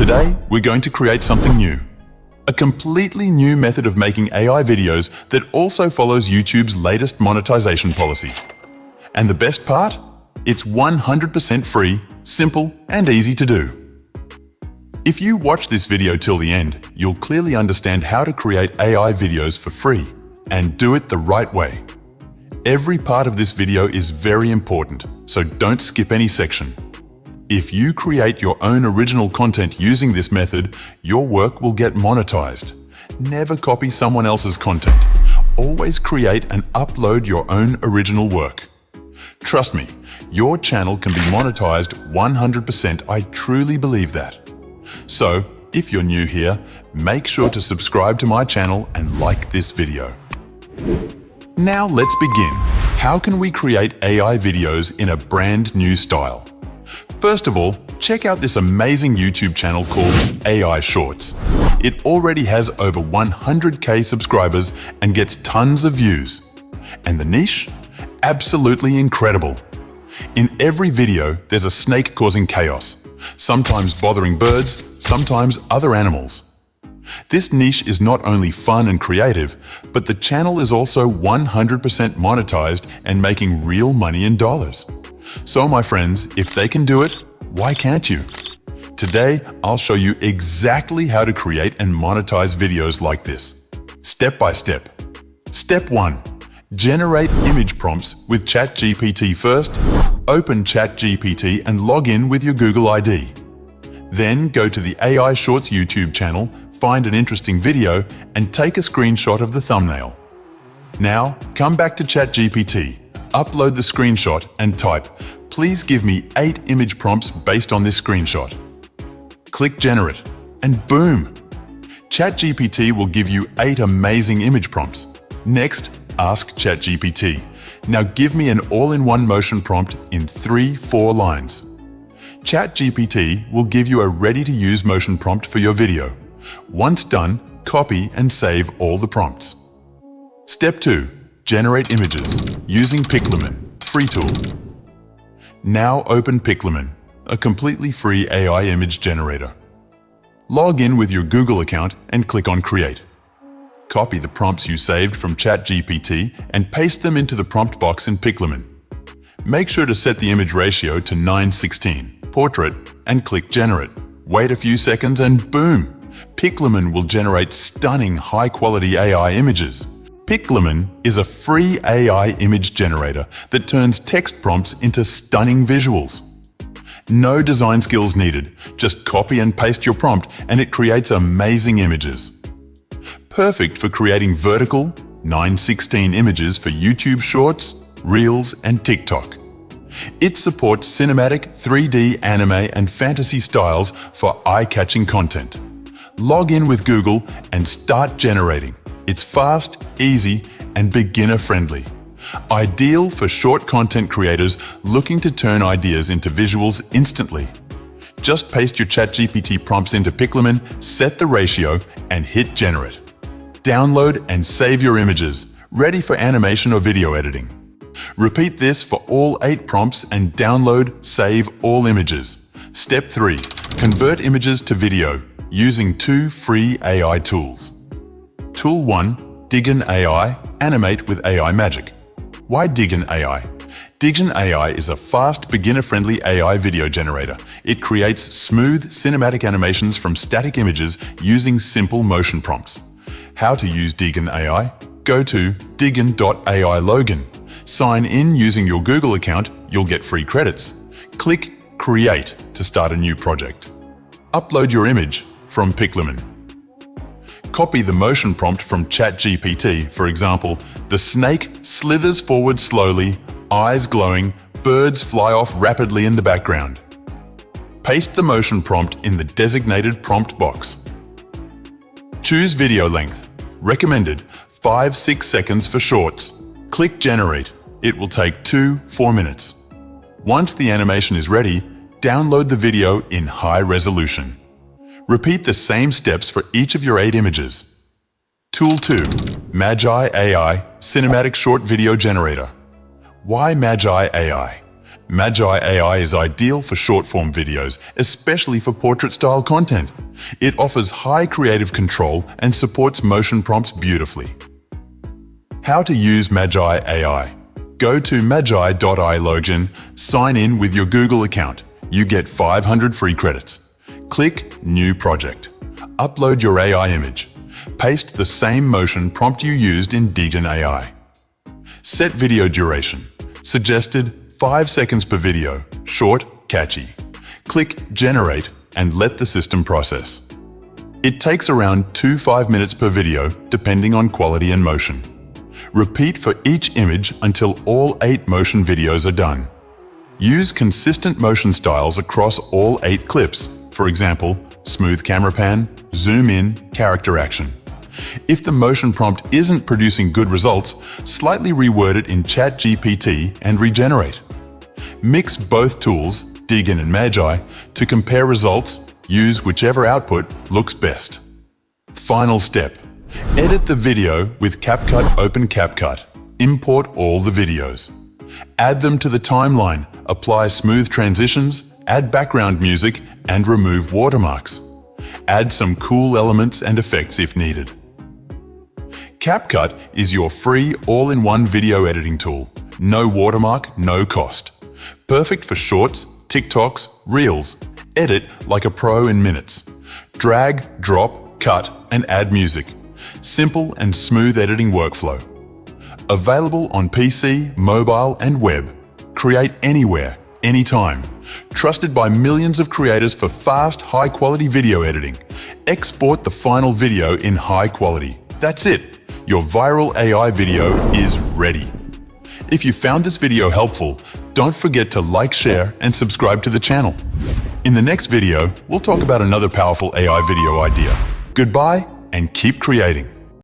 Today, we're going to create something new. A completely new method of making AI videos that also follows YouTube's latest monetization policy. And the best part? It's 100% free, simple, and easy to do. If you watch this video till the end, you'll clearly understand how to create AI videos for free and do it the right way. Every part of this video is very important, so don't skip any section. If you create your own original content using this method, your work will get monetized. Never copy someone else's content. Always create and upload your own original work. Trust me, your channel can be monetized 100%. I truly believe that. So, if you're new here, make sure to subscribe to my channel and like this video. Now let's begin. How can we create AI videos in a brand new style? First of all, check out this amazing YouTube channel called AI Shorts. It already has over 100k subscribers and gets tons of views. And the niche? Absolutely incredible. In every video, there's a snake causing chaos, sometimes bothering birds, sometimes other animals. This niche is not only fun and creative, but the channel is also 100% monetized and making real money in dollars. So my friends, if they can do it, why can't you? Today, I'll show you exactly how to create and monetize videos like this, step by step. Step 1. Generate image prompts with ChatGPT first. Open ChatGPT and log in with your Google ID. Then go to the AI Shorts YouTube channel, find an interesting video, and take a screenshot of the thumbnail. Now, come back to ChatGPT, upload the screenshot and type, "Please give me 8 image prompts based on this screenshot." Click Generate, and boom! ChatGPT will give you 8 amazing image prompts. Next, ask ChatGPT, "Now give me an all-in-one motion prompt in 3-4 lines." ChatGPT will give you a ready-to-use motion prompt for your video. Once done, copy and save all the prompts. Step 2. Generate images using Piclumen, free tool. Now open Piclumen, a completely free AI image generator. Log in with your Google account and click on Create. Copy the prompts you saved from ChatGPT and paste them into the prompt box in Piclumen. Make sure to set the image ratio to 9:16, portrait, and click Generate. Wait a few seconds and boom! Piclumen will generate stunning high-quality AI images. Piclumen is a free AI image generator that turns text prompts into stunning visuals. No design skills needed, just copy and paste your prompt and it creates amazing images. Perfect for creating vertical, 9:16 images for YouTube Shorts, Reels, and TikTok. It supports cinematic, 3D, anime, and fantasy styles for eye-catching content. Log in with Google and start generating. It's fast, easy, and beginner-friendly. Ideal for short content creators looking to turn ideas into visuals instantly. Just paste your ChatGPT prompts into Piclumen, set the ratio, and hit Generate. Download and save your images, ready for animation or video editing. Repeat this for all 8 prompts and download, save all images. Step 3. Convert images to video using 2 free AI tools. Tool 1. Digen AI, animate with AI magic. Why Digen AI? Digen AI is a fast, beginner-friendly AI video generator. It creates smooth, cinematic animations from static images using simple motion prompts. How to use Digen AI? Go to digen.ai login. Sign in using your Google account, you'll get free credits. Click Create to start a new project. Upload your image from Piclumen. Copy the motion prompt from ChatGPT, for example, the snake slithers forward slowly, eyes glowing, birds fly off rapidly in the background. Paste the motion prompt in the designated prompt box. Choose video length. Recommended 5-6 seconds for shorts. Click Generate. It will take 2-4 minutes. Once the animation is ready, download the video in high resolution. Repeat the same steps for each of your 8 images. Tool 2. Magi AI Cinematic Short Video Generator. Why Magi AI? Magi AI is ideal for short-form videos, especially for portrait-style content. It offers high creative control and supports motion prompts beautifully. How to use Magi AI. Go to magi.ai login, sign in with your Google account. You get 500 free credits. Click New Project. Upload your AI image. Paste the same motion prompt you used in Digen AI. Set video duration. Suggested 5 seconds per video, short, catchy. Click Generate and let the system process. It takes around 2 5 minutes per video, depending on quality and motion. Repeat for each image until all 8 motion videos are done. Use consistent motion styles across all 8 clips, for example, smooth camera pan, zoom in, character action. If the motion prompt isn't producing good results, slightly reword it in ChatGPT and regenerate. Mix both tools, Digen and Magi, to compare results. Use whichever output looks best. Final step. Edit the video with CapCut Open CapCut. Import all the videos. Add them to the timeline, apply smooth transitions, add background music, and remove watermarks. Add some cool elements and effects if needed. CapCut is your free all-in-one video editing tool. No watermark, no cost. Perfect for shorts, TikToks, Reels. Edit like a pro in minutes. Drag, drop, cut, and add music. Simple and smooth editing workflow. Available on PC, mobile, and web. Create anywhere, anytime. Trusted by millions of creators for fast, high-quality video editing. Export the final video in high quality. That's it. Your viral AI video is ready. If you found this video helpful, don't forget to like, share, and subscribe to the channel. In the next video, we'll talk about another powerful AI video idea. Goodbye, and keep creating.